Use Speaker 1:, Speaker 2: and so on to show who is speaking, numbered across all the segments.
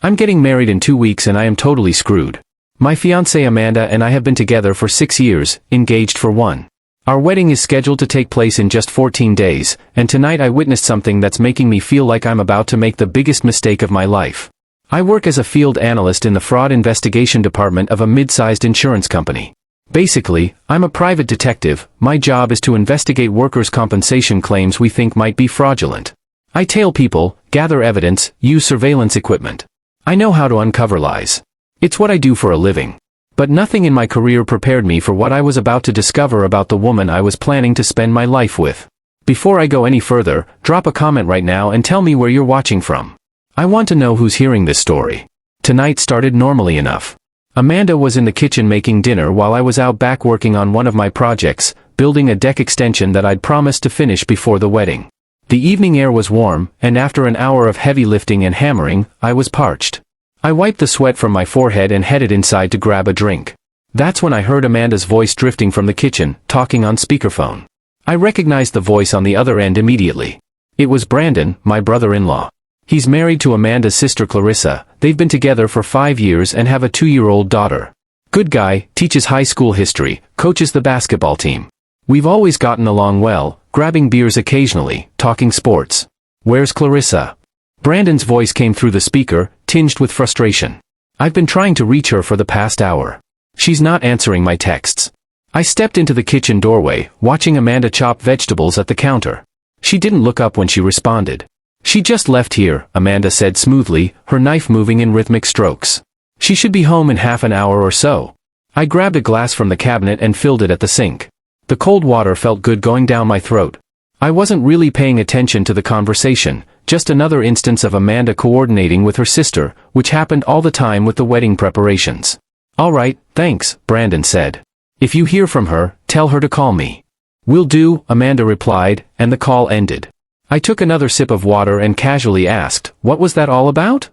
Speaker 1: I'm getting married in 2 weeks and I am totally screwed. My fiancée Amanda and I have been together for 6 years, engaged for 1. Our wedding is scheduled to take place in just 14 days, and tonight I witnessed something that's making me feel like I'm about to make the biggest mistake of my life. I work as a field analyst in the fraud investigation department of a mid-sized insurance company. Basically, I'm a private detective. My job is to investigate workers' compensation claims we think might be fraudulent. I tail people, gather evidence, use surveillance equipment. I know how to uncover lies. It's what I do for a living. But nothing in my career prepared me for what I was about to discover about the woman I was planning to spend my life with. Before I go any further, drop a comment right now and tell me where you're watching from. I want to know who's hearing this story. Tonight started normally enough. Amanda was in the kitchen making dinner while I was out back working on one of my projects, building a deck extension that I'd promised to finish before the wedding. The evening air was warm, and after an hour of heavy lifting and hammering, I was parched. I wiped the sweat from my forehead and headed inside to grab a drink. That's when I heard Amanda's voice drifting from the kitchen, talking on speakerphone. I recognized the voice on the other end immediately. It was Brandon, my brother-in-law. He's married to Amanda's sister Clarissa. They've been together for 5 years and have a 2-year-old daughter. Good guy, teaches high school history, coaches the basketball team. We've always gotten along well, grabbing beers occasionally, talking sports. Where's Clarissa? Brandon's voice came through the speaker, tinged with frustration. I've been trying to reach her for the past hour. She's not answering my texts. I stepped into the kitchen doorway, watching Amanda chop vegetables at the counter. She didn't look up when she responded. She just left here, Amanda said smoothly, her knife moving in rhythmic strokes. She should be home in half an hour or so. I grabbed a glass from the cabinet and filled it at the sink. The cold water felt good going down my throat. I wasn't really paying attention to the conversation, just another instance of Amanda coordinating with her sister, which happened all the time with the wedding preparations. All right, thanks, Brandon said. If you hear from her, tell her to call me. Will do, Amanda replied, and the call ended. I took another sip of water and casually asked, what was that all about?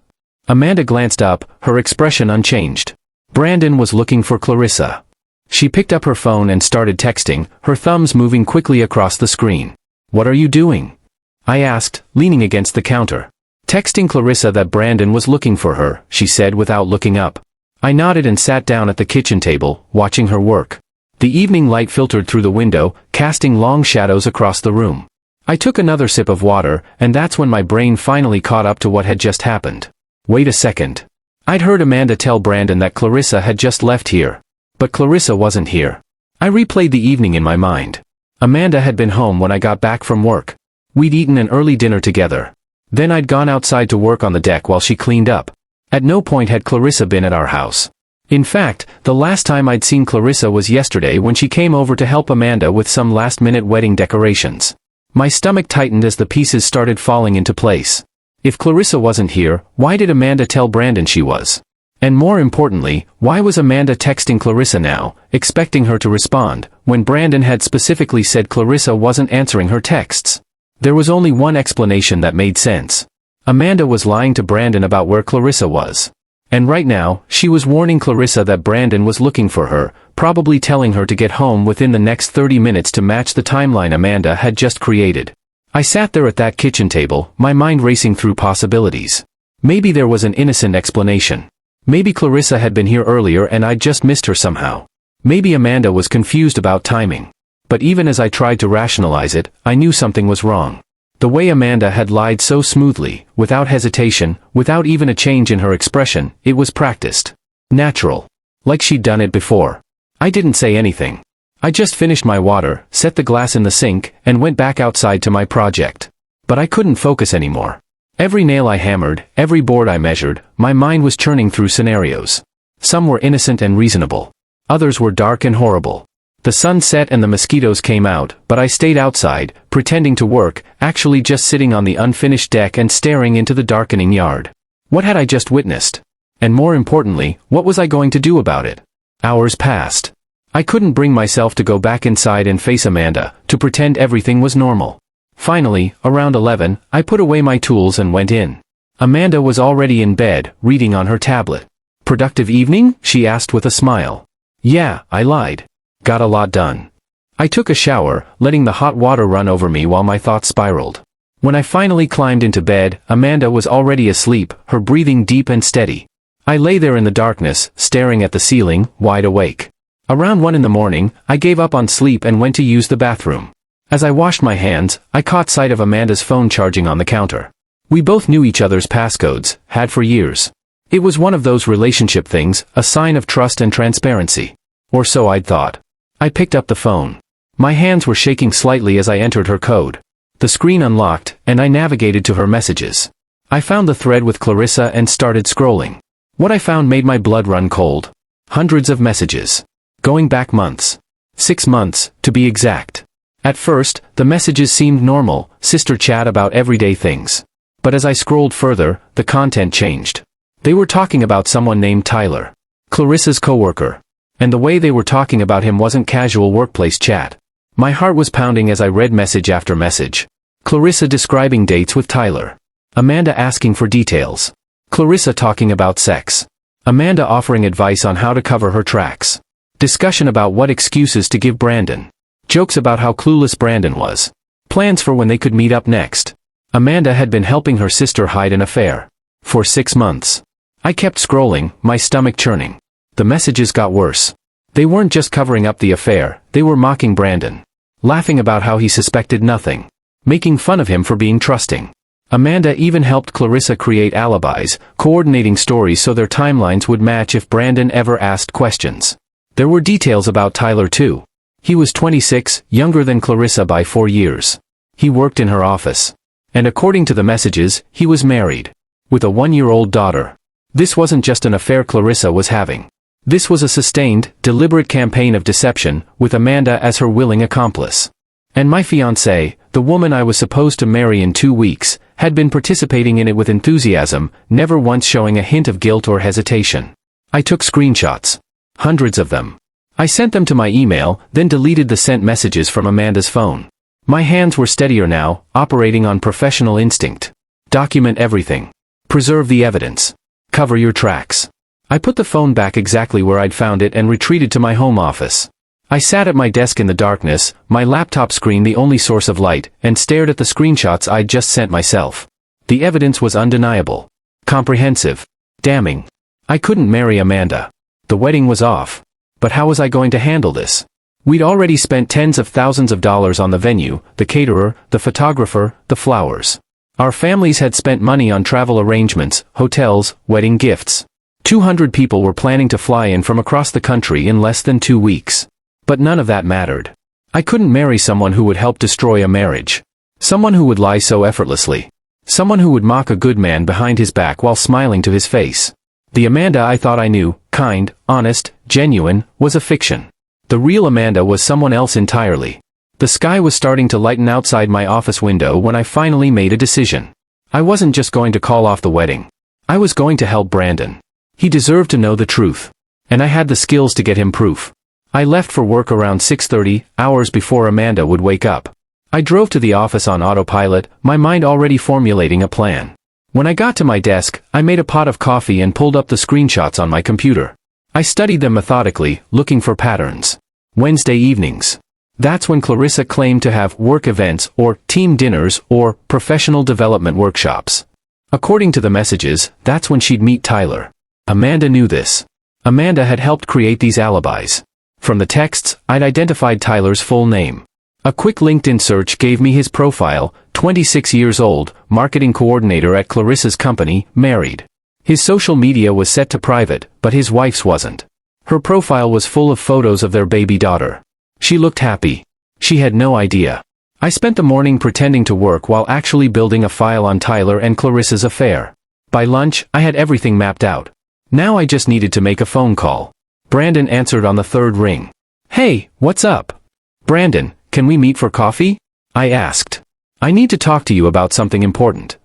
Speaker 1: Amanda glanced up, her expression unchanged. Brandon was looking for Clarissa. She picked up her phone and started texting, her thumbs moving quickly across the screen. What are you doing? I asked, leaning against the counter. Texting Clarissa that Brandon was looking for her, she said without looking up. I nodded and sat down at the kitchen table, watching her work. The evening light filtered through the window, casting long shadows across the room. I took another sip of water, and that's when my brain finally caught up to what had just happened. Wait a second. I'd heard Amanda tell Brandon that Clarissa had just left here. But Clarissa wasn't here. I replayed the evening in my mind. Amanda had been home when I got back from work. We'd eaten an early dinner together. Then I'd gone outside to work on the deck while she cleaned up. At no point had Clarissa been at our house. In fact, the last time I'd seen Clarissa was yesterday when she came over to help Amanda with some last-minute wedding decorations. My stomach tightened as the pieces started falling into place. If Clarissa wasn't here, why did Amanda tell Brandon she was? And more importantly, why was Amanda texting Clarissa now, expecting her to respond, when Brandon had specifically said Clarissa wasn't answering her texts? There was only one explanation that made sense. Amanda was lying to Brandon about where Clarissa was. And right now, she was warning Clarissa that Brandon was looking for her, probably telling her to get home within the next 30 minutes to match the timeline Amanda had just created. I sat there at that kitchen table, my mind racing through possibilities. Maybe there was an innocent explanation. Maybe Clarissa had been here earlier and I'd just missed her somehow. Maybe Amanda was confused about timing. But even as I tried to rationalize it, I knew something was wrong. The way Amanda had lied so smoothly, without hesitation, without even a change in her expression, it was practiced. Natural. Like she'd done it before. I didn't say anything. I just finished my water, set the glass in the sink, and went back outside to my project. But I couldn't focus anymore. Every nail I hammered, every board I measured, my mind was churning through scenarios. Some were innocent and reasonable. Others were dark and horrible. The sun set and the mosquitoes came out, but I stayed outside, pretending to work, actually just sitting on the unfinished deck and staring into the darkening yard. What had I just witnessed? And more importantly, what was I going to do about it? Hours passed. I couldn't bring myself to go back inside and face Amanda, to pretend everything was normal. Finally, around 11, I put away my tools and went in. Amanda was already in bed, reading on her tablet. Productive evening? She asked with a smile. Yeah, I lied. Got a lot done. I took a shower, letting the hot water run over me while my thoughts spiraled. When I finally climbed into bed, Amanda was already asleep, her breathing deep and steady. I lay there in the darkness, staring at the ceiling, wide awake. Around 1 in the morning, I gave up on sleep and went to use the bathroom. As I washed my hands, I caught sight of Amanda's phone charging on the counter. We both knew each other's passcodes, had for years. It was one of those relationship things, a sign of trust and transparency. Or so I'd thought. I picked up the phone. My hands were shaking slightly as I entered her code. The screen unlocked, and I navigated to her messages. I found the thread with Clarissa and started scrolling. What I found made my blood run cold. Hundreds of messages. Going back months. 6 months, to be exact. At first, the messages seemed normal, sister chat about everyday things. But as I scrolled further, the content changed. They were talking about someone named Tyler. Clarissa's coworker. And the way they were talking about him wasn't casual workplace chat. My heart was pounding as I read message after message. Clarissa describing dates with Tyler. Amanda asking for details. Clarissa talking about sex. Amanda offering advice on how to cover her tracks. Discussion about what excuses to give Brandon. Jokes about how clueless Brandon was. Plans for when they could meet up next. Amanda had been helping her sister hide an affair. For 6 months. I kept scrolling, my stomach churning. The messages got worse. They weren't just covering up the affair, they were mocking Brandon. Laughing about how he suspected nothing. Making fun of him for being trusting. Amanda even helped Clarissa create alibis, coordinating stories so their timelines would match if Brandon ever asked questions. There were details about Tyler too. He was 26, younger than Clarissa by 4 years. He worked in her office. And according to the messages, he was married. With a 1-year-old daughter. This wasn't just an affair Clarissa was having. This was a sustained, deliberate campaign of deception, with Amanda as her willing accomplice. And my fiancée, the woman I was supposed to marry in 2 weeks, had been participating in it with enthusiasm, never once showing a hint of guilt or hesitation. I took screenshots. Hundreds of them. I sent them to my email, then deleted the sent messages from Amanda's phone. My hands were steadier now, operating on professional instinct. Document everything. Preserve the evidence. Cover your tracks. I put the phone back exactly where I'd found it and retreated to my home office. I sat at my desk in the darkness, my laptop screen the only source of light, and stared at the screenshots I'd just sent myself. The evidence was undeniable. Comprehensive. Damning. I couldn't marry Amanda. The wedding was off. But how was I going to handle this? We'd already spent tens of thousands of dollars on the venue, the caterer, the photographer, the flowers. Our families had spent money on travel arrangements, hotels, wedding gifts. 200 people were planning to fly in from across the country in less than 2 weeks. But none of that mattered. I couldn't marry someone who would help destroy a marriage. Someone who would lie so effortlessly. Someone who would mock a good man behind his back while smiling to his face. The Amanda I thought I knew, kind, honest, genuine, was a fiction. The real Amanda was someone else entirely. The sky was starting to lighten outside my office window when I finally made a decision. I wasn't just going to call off the wedding. I was going to help Brandon. He deserved to know the truth. And I had the skills to get him proof. I left for work around 6:30, hours before Amanda would wake up. I drove to the office on autopilot, my mind already formulating a plan. When I got to my desk, I made a pot of coffee and pulled up the screenshots on my computer. I studied them methodically, looking for patterns. Wednesday evenings. That's when Clarissa claimed to have work events, or team dinners, or professional development workshops. According to the messages, that's when she'd meet Tyler. Amanda knew this. Amanda had helped create these alibis. From the texts, I'd identified Tyler's full name. A quick LinkedIn search gave me his profile, 26 years old, marketing coordinator at Clarissa's company, married. His social media was set to private, but his wife's wasn't. Her profile was full of photos of their baby daughter. She looked happy. She had no idea. I spent the morning pretending to work while actually building a file on Tyler and Clarissa's affair. By lunch, I had everything mapped out. Now I just needed to make a phone call. Brandon answered on the third ring. "Hey, what's up?" "Brandon, can we meet for coffee?" I asked. "I need to talk to you about something important."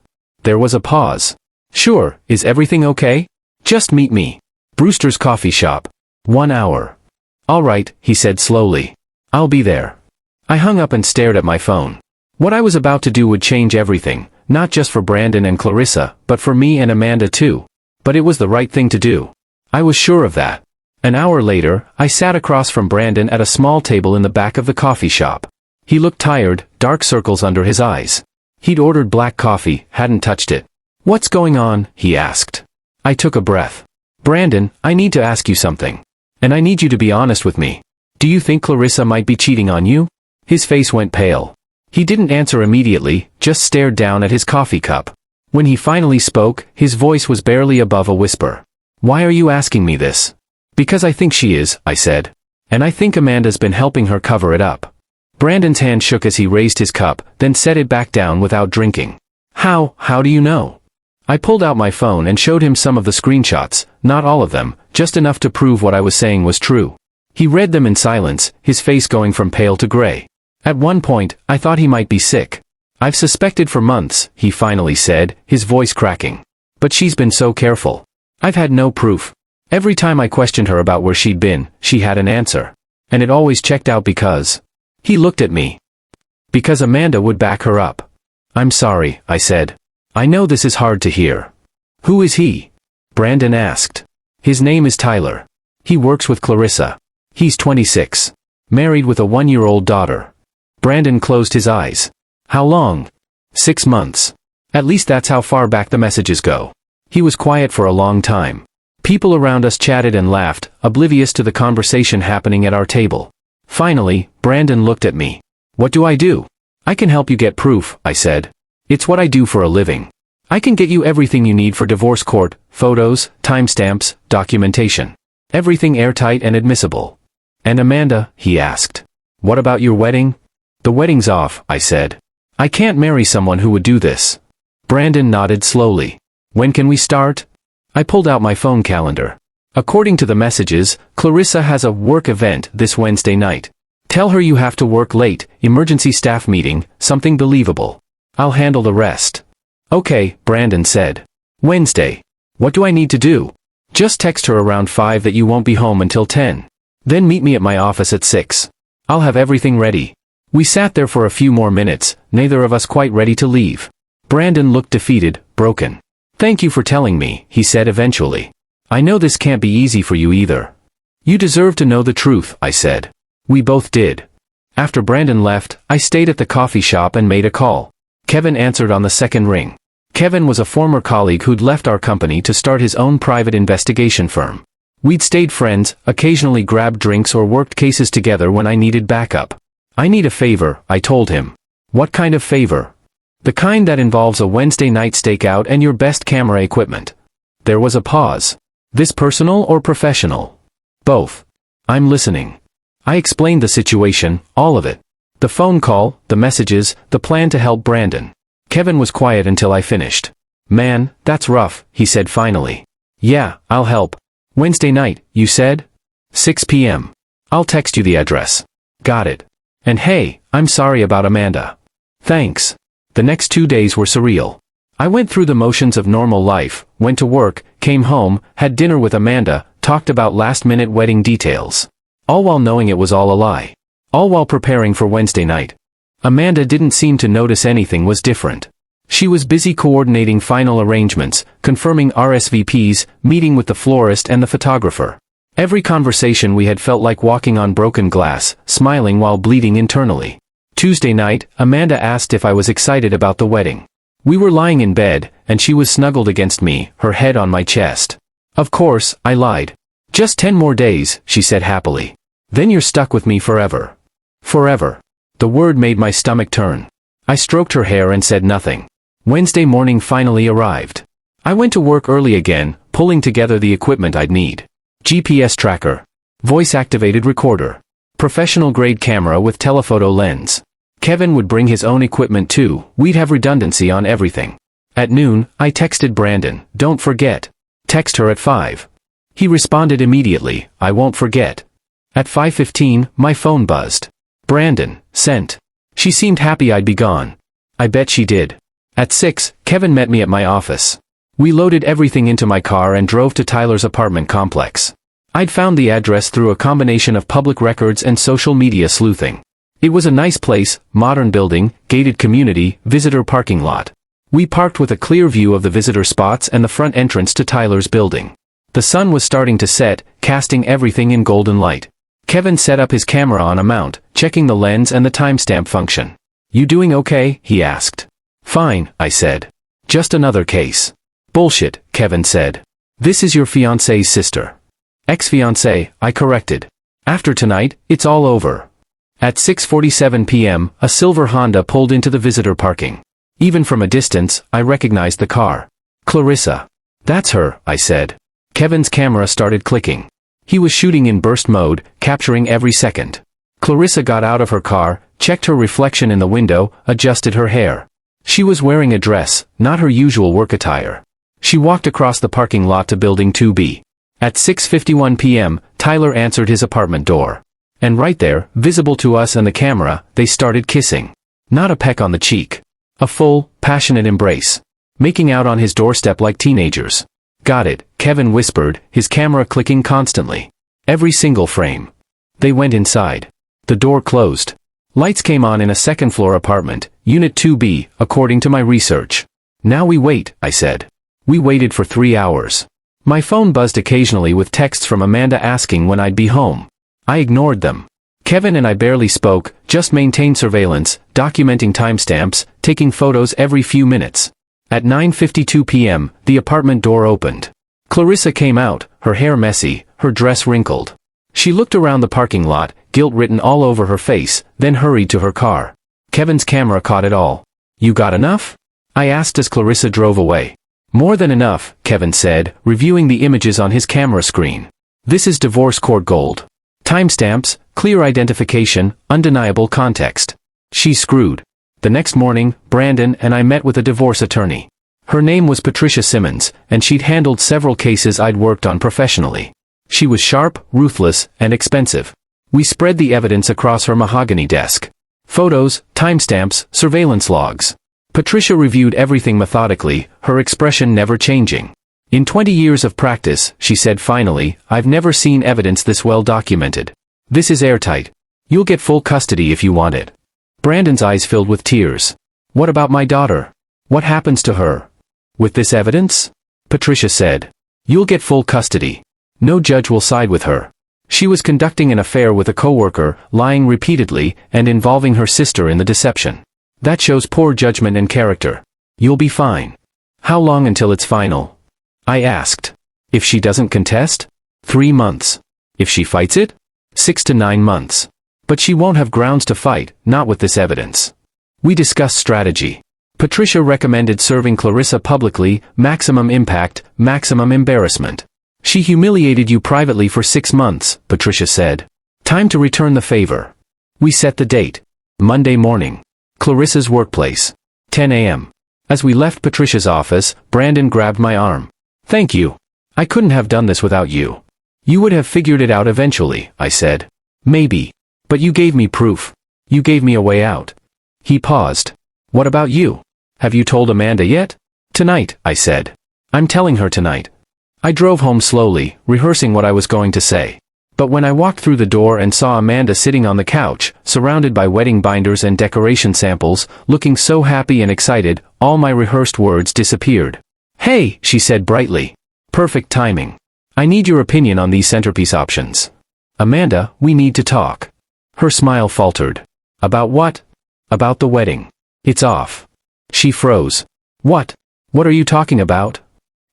Speaker 1: There was a pause. "Sure, is everything okay?" "Just meet me. Brewster's coffee shop. 1 hour." "All right," he said slowly. "I'll be there." I hung up and stared at my phone. What I was about to do would change everything, not just for Brandon and Clarissa, but for me and Amanda too. But it was the right thing to do. I was sure of that. An hour later, I sat across from Brandon at a small table in the back of the coffee shop. He looked tired, dark circles under his eyes. He'd ordered black coffee, hadn't touched it. "What's going on?" he asked. I took a breath. "Brandon, I need to ask you something. And I need you to be honest with me. Do you think Clarissa might be cheating on you?" His face went pale. He didn't answer immediately, just stared down at his coffee cup. When he finally spoke, his voice was barely above a whisper. "Why are you asking me this?" "Because I think she is," I said. "And I think Amanda's been helping her cover it up." Brandon's hand shook as he raised his cup, then set it back down without drinking. How do you know?" I pulled out my phone and showed him some of the screenshots, not all of them, just enough to prove what I was saying was true. He read them in silence, his face going from pale to gray. At one point, I thought he might be sick. "I've suspected for months," he finally said, his voice cracking. "But she's been so careful. I've had no proof. Every time I questioned her about where she'd been, she had an answer. And it always checked out because..." He looked at me. "Because Amanda would back her up." "I'm sorry," I said. "I know this is hard to hear." "Who is he?" Brandon asked. "His name is Tyler. He works with Clarissa. He's 26. Married with a 1-year-old daughter." Brandon closed his eyes. "How long?" "6 months. At least that's how far back the messages go." He was quiet for a long time. People around us chatted and laughed, oblivious to the conversation happening at our table. Finally, Brandon looked at me. "What do I do?" "I can help you get proof," I said. "It's what I do for a living. I can get you everything you need for divorce court, photos, timestamps, documentation. Everything airtight and admissible." "And Amanda?" he asked. "What about your wedding?" "The wedding's off," I said. "I can't marry someone who would do this." Brandon nodded slowly. "When can we start?" I pulled out my phone calendar. According to the messages, Clarissa has a work event this Wednesday night. "Tell her you have to work late, emergency staff meeting, something believable. I'll handle the rest." "Okay," Brandon said. "Wednesday. What do I need to do?" "Just text her around 5 that you won't be home until 10. Then meet me at my office at 6. I'll have everything ready." We sat there for a few more minutes, neither of us quite ready to leave. Brandon looked defeated, broken. "Thank you for telling me," he said eventually. "I know this can't be easy for you either." "You deserve to know the truth," I said. We both did. After Brandon left, I stayed at the coffee shop and made a call. Kevin answered on the second ring. Kevin was a former colleague who'd left our company to start his own private investigation firm. We'd stayed friends, occasionally grabbed drinks or worked cases together when I needed backup. "I need a favor," I told him. "What kind of favor?" "The kind that involves a Wednesday night stakeout and your best camera equipment." There was a pause. "This personal or professional?" "Both." "I'm listening." I explained the situation, all of it. The phone call, the messages, the plan to help Brandon. Kevin was quiet until I finished. "Man, that's rough," he said finally. "Yeah, I'll help. Wednesday night, you said? 6 p.m. I'll text you the address." "Got it. And hey, I'm sorry about Amanda." "Thanks." The next 2 days were surreal. I went through the motions of normal life, went to work, came home, had dinner with Amanda, talked about last-minute wedding details. All while knowing it was all a lie. All while preparing for Wednesday night. Amanda didn't seem to notice anything was different. She was busy coordinating final arrangements, confirming RSVPs, meeting with the florist and the photographer. Every conversation we had felt like walking on broken glass, smiling while bleeding internally. Tuesday night, Amanda asked if I was excited about the wedding. We were lying in bed, and she was snuggled against me, her head on my chest. Of course, I lied. "Just 10 more days," she said happily. "Then you're stuck with me forever." Forever. The word made my stomach turn. I stroked her hair and said nothing. Wednesday morning finally arrived. I went to work early again, pulling together the equipment I'd need. GPS tracker. Voice-activated recorder. Professional-grade camera with telephoto lens. Kevin would bring his own equipment too, we'd have redundancy on everything. At noon, I texted Brandon, "Don't forget. Text her at 5. He responded immediately, "I won't forget." At 5:15, my phone buzzed. "Brandon, sent." She seemed happy I'd be gone. I bet she did. At 6, Kevin met me at my office. We loaded everything into my car and drove to Tyler's apartment complex. I'd found the address through a combination of public records and social media sleuthing. It was a nice place, modern building, gated community, visitor parking lot. We parked with a clear view of the visitor spots and the front entrance to Tyler's building. The sun was starting to set, casting everything in golden light. Kevin set up his camera on a mount, checking the lens and the timestamp function. "You doing okay?" he asked. Fine, I said. Just another case. Bullshit, Kevin said. This is your fiancé's sister. Ex-fiancé, I corrected. After tonight, it's all over. At 6:47 p.m., a silver Honda pulled into the visitor parking. Even from a distance, I recognized the car. Clarissa. That's her, I said. Kevin's camera started clicking. He was shooting in burst mode, capturing every second. Clarissa got out of her car, checked her reflection in the window, adjusted her hair. She was wearing a dress, not her usual work attire. She walked across the parking lot to Building 2B. At 6:51 p.m., Tyler answered his apartment door. And right there, visible to us and the camera, they started kissing. Not a peck on the cheek. A full, passionate embrace. Making out on his doorstep like teenagers. Got it, Kevin whispered, his camera clicking constantly. Every single frame. They went inside. The door closed. Lights came on in a second-floor apartment, Unit 2B, according to my research. Now we wait, I said. We waited for 3 hours. My phone buzzed occasionally with texts from Amanda asking when I'd be home. I ignored them. Kevin and I barely spoke, just maintained surveillance, documenting timestamps, taking photos every few minutes. At 9:52 p.m., the apartment door opened. Clarissa came out, her hair messy, her dress wrinkled. She looked around the parking lot, guilt written all over her face, then hurried to her car. Kevin's camera caught it all. You got enough? I asked as Clarissa drove away. More than enough, Kevin said, reviewing the images on his camera screen. This is divorce court gold. Timestamps, clear identification, undeniable context. She's screwed. The next morning, Brandon and I met with a divorce attorney. Her name was Patricia Simmons, and she'd handled several cases I'd worked on professionally. She was sharp, ruthless, and expensive. We spread the evidence across her mahogany desk. Photos, timestamps, surveillance logs. Patricia reviewed everything methodically, her expression never changing. In 20 years of practice, she said finally, I've never seen evidence this well documented. This is airtight. You'll get full custody if you want it. Brandon's eyes filled with tears. What about my daughter? What happens to her? With this evidence? Patricia said. You'll get full custody. No judge will side with her. She was conducting an affair with a coworker, lying repeatedly, and involving her sister in the deception. That shows poor judgment and character. You'll be fine. How long until it's final? I asked. If she doesn't contest? 3 months. If she fights it? 6 to 9 months. But she won't have grounds to fight, not with this evidence. We discussed strategy. Patricia recommended serving Clarissa publicly, maximum impact, maximum embarrassment. She humiliated you privately for 6 months, Patricia said. Time to return the favor. We set the date. Monday morning. Clarissa's workplace. 10 a.m. As we left Patricia's office, Brandon grabbed my arm. Thank you. I couldn't have done this without you. You would have figured it out eventually, I said. Maybe. But you gave me proof. You gave me a way out. He paused. What about you? Have you told Amanda yet? Tonight, I said. I'm telling her tonight. I drove home slowly, rehearsing what I was going to say. But when I walked through the door and saw Amanda sitting on the couch, surrounded by wedding binders and decoration samples, looking so happy and excited, all my rehearsed words disappeared. Hey, she said brightly. Perfect timing. I need your opinion on these centerpiece options. Amanda, we need to talk. Her smile faltered. About what? About the wedding. It's off. She froze. What? What are you talking about?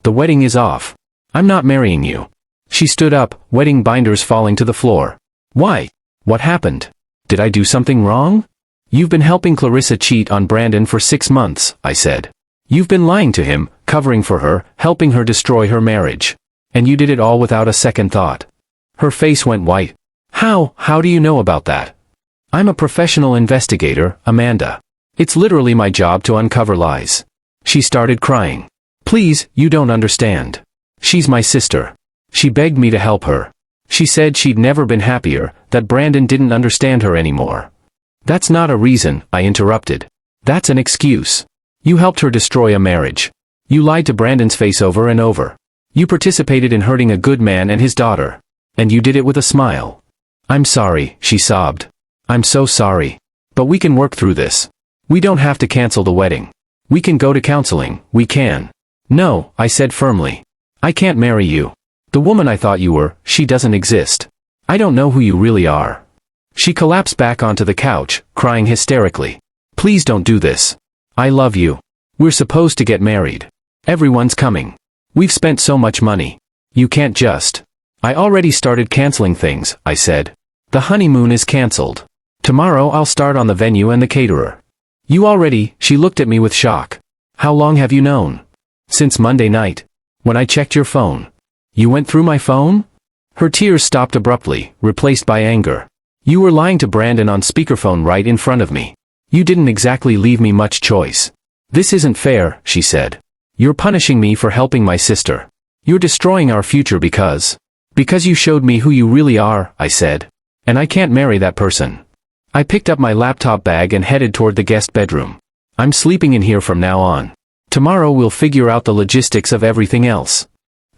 Speaker 1: The wedding is off. I'm not marrying you. She stood up, wedding binders falling to the floor. Why? What happened? Did I do something wrong? You've been helping Clarissa cheat on Brandon for 6 months, I said. You've been lying to him, covering for her, helping her destroy her marriage. And you did it all without a second thought. Her face went white. How do you know about that? I'm a professional investigator, Amanda. It's literally my job to uncover lies. She started crying. Please, you don't understand. She's my sister. She begged me to help her. She said she'd never been happier, that Brandon didn't understand her anymore. That's not a reason, I interrupted. That's an excuse. You helped her destroy a marriage. You lied to Brandon's face over and over. You participated in hurting a good man and his daughter. And you did it with a smile. I'm sorry, she sobbed. I'm so sorry. But we can work through this. We don't have to cancel the wedding. We can go to counseling, we can. No, I said firmly. I can't marry you. The woman I thought you were, she doesn't exist. I don't know who you really are. She collapsed back onto the couch, crying hysterically. Please don't do this. I love you. We're supposed to get married. Everyone's coming. We've spent so much money. You can't just. I already started canceling things, I said. The honeymoon is cancelled. Tomorrow I'll start on the venue and the caterer. You already? She looked at me with shock. How long have you known? Since Monday night. When I checked your phone. You went through my phone? Her tears stopped abruptly, replaced by anger. You were lying to Brandon on speakerphone right in front of me. You didn't exactly leave me much choice. This isn't fair, she said. You're punishing me for helping my sister. You're destroying our future because you showed me who you really are, I said. And I can't marry that person. I picked up my laptop bag and headed toward the guest bedroom. I'm sleeping in here from now on. Tomorrow we'll figure out the logistics of everything else.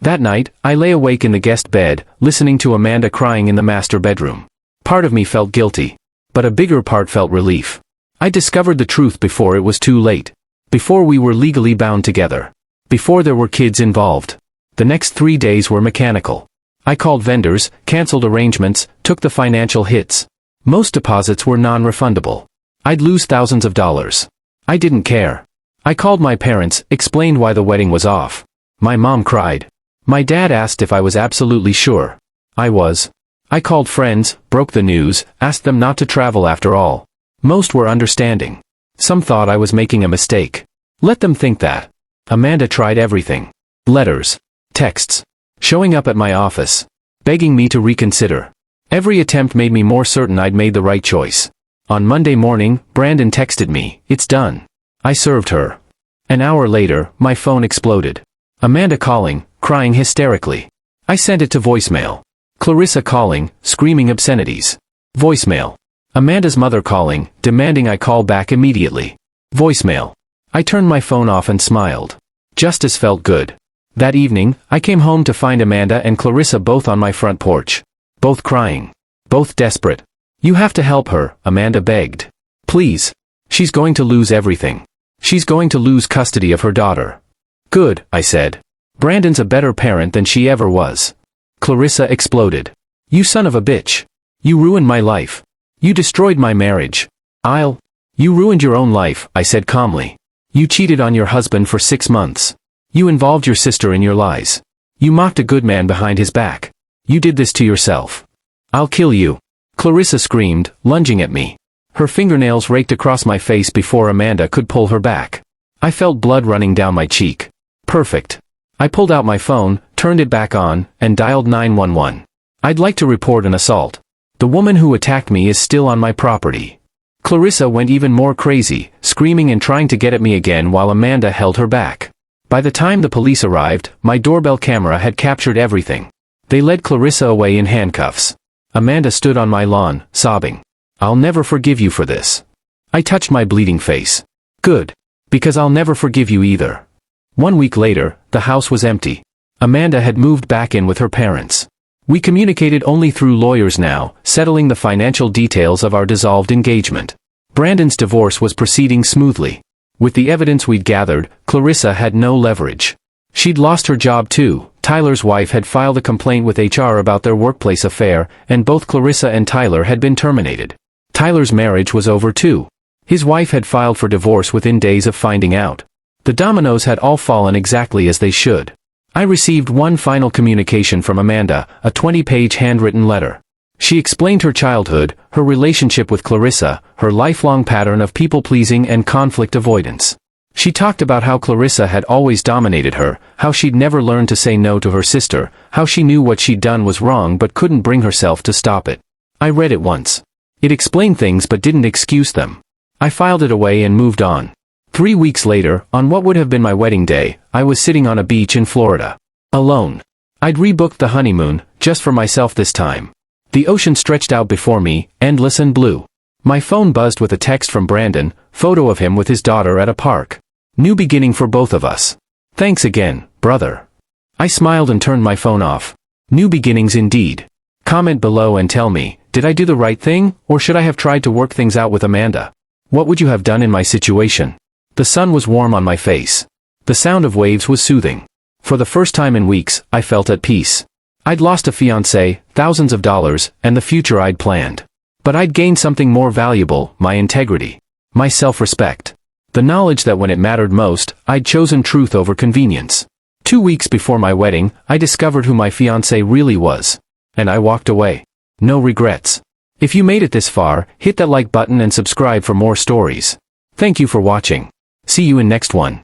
Speaker 1: That night, I lay awake in the guest bed, listening to Amanda crying in the master bedroom. Part of me felt guilty. But a bigger part felt relief. I discovered the truth before it was too late. Before we were legally bound together. Before there were kids involved. The next 3 days were mechanical. I called vendors, canceled arrangements, took the financial hits. Most deposits were non-refundable. I'd lose thousands of dollars. I didn't care. I called my parents, explained why the wedding was off. My mom cried. My dad asked if I was absolutely sure. I was. I called friends, broke the news, asked them not to travel after all. Most were understanding. Some thought I was making a mistake. Let them think that. Amanda tried everything. Letters. Texts. Showing up at my office. Begging me to reconsider. Every attempt made me more certain I'd made the right choice. On Monday morning, Brandon texted me, "It's done." I served her. An hour later, my phone exploded. Amanda calling, crying hysterically. I sent it to voicemail. Clarissa calling, screaming obscenities. Voicemail. Amanda's mother calling, demanding I call back immediately. Voicemail. I turned my phone off and smiled. Justice felt good. That evening, I came home to find Amanda and Clarissa both on my front porch. Both crying. Both desperate. You have to help her, Amanda begged. Please. She's going to lose everything. She's going to lose custody of her daughter. Good, I said. Brandon's a better parent than she ever was. Clarissa exploded. You son of a bitch. You ruined my life. You destroyed my marriage. You ruined your own life, I said calmly. You cheated on your husband for 6 months. You involved your sister in your lies. You mocked a good man behind his back. You did this to yourself. I'll kill you. Clarissa screamed, lunging at me. Her fingernails raked across my face before Amanda could pull her back. I felt blood running down my cheek. Perfect. I pulled out my phone, turned it back on, and dialed 911. I'd like to report an assault. The woman who attacked me is still on my property. Clarissa went even more crazy, screaming and trying to get at me again while Amanda held her back. By the time the police arrived, my doorbell camera had captured everything. They led Clarissa away in handcuffs. Amanda stood on my lawn, sobbing. I'll never forgive you for this. I touched my bleeding face. Good. Because I'll never forgive you either. 1 week later, the house was empty. Amanda had moved back in with her parents. We communicated only through lawyers now, settling the financial details of our dissolved engagement. Brandon's divorce was proceeding smoothly. With the evidence we'd gathered, Clarissa had no leverage. She'd lost her job too. Tyler's wife had filed a complaint with HR about their workplace affair, and both Clarissa and Tyler had been terminated. Tyler's marriage was over too. His wife had filed for divorce within days of finding out. The dominoes had all fallen exactly as they should. I received one final communication from Amanda, a 20-page handwritten letter. She explained her childhood, her relationship with Clarissa, her lifelong pattern of people-pleasing and conflict avoidance. She talked about how Clarissa had always dominated her, how she'd never learned to say no to her sister, how she knew what she'd done was wrong but couldn't bring herself to stop it. I read it once. It explained things but didn't excuse them. I filed it away and moved on. 3 weeks later, on what would have been my wedding day, I was sitting on a beach in Florida. Alone. I'd rebooked the honeymoon, just for myself this time. The ocean stretched out before me, endless and blue. My phone buzzed with a text from Brandon, photo of him with his daughter at a park. New beginning for both of us. Thanks again, brother. I smiled and turned my phone off. New beginnings indeed. Comment below and tell me, did I do the right thing, or should I have tried to work things out with Amanda? What would you have done in my situation? The sun was warm on my face. The sound of waves was soothing. For the first time in weeks, I felt at peace. I'd lost a fiancé, thousands of dollars, and the future I'd planned. But I'd gained something more valuable, my integrity. My self-respect. The knowledge that when it mattered most, I'd chosen truth over convenience. 2 weeks before my wedding, I discovered who my fiancé really was. And I walked away. No regrets. If you made it this far, hit that like button and subscribe for more stories. Thank you for watching. See you in next one.